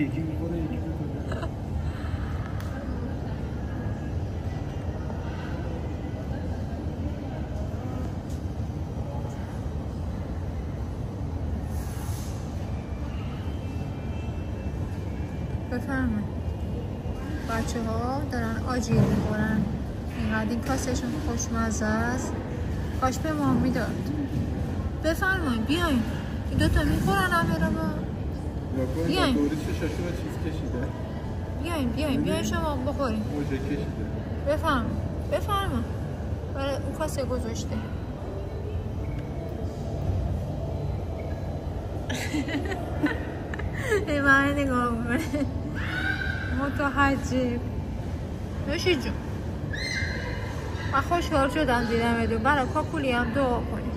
یکی میخوره یکی میخوره. بفرمایید. بچه ها دارن آجیل میخورن. اینقدر این کاسهشون خوشمزه است. کاش به ما میداد. بفرمایید بیاین. این دوتا میخورن همه رو با. بیاین. بیاین شما بخورین. بفرمایید. برای اون کاسه گذاشته. این من نگاه میکنه. متحجب. نوشی جون. من خوشحال شدم دیدم ادو. برای کاکولی هم دعا کنیم.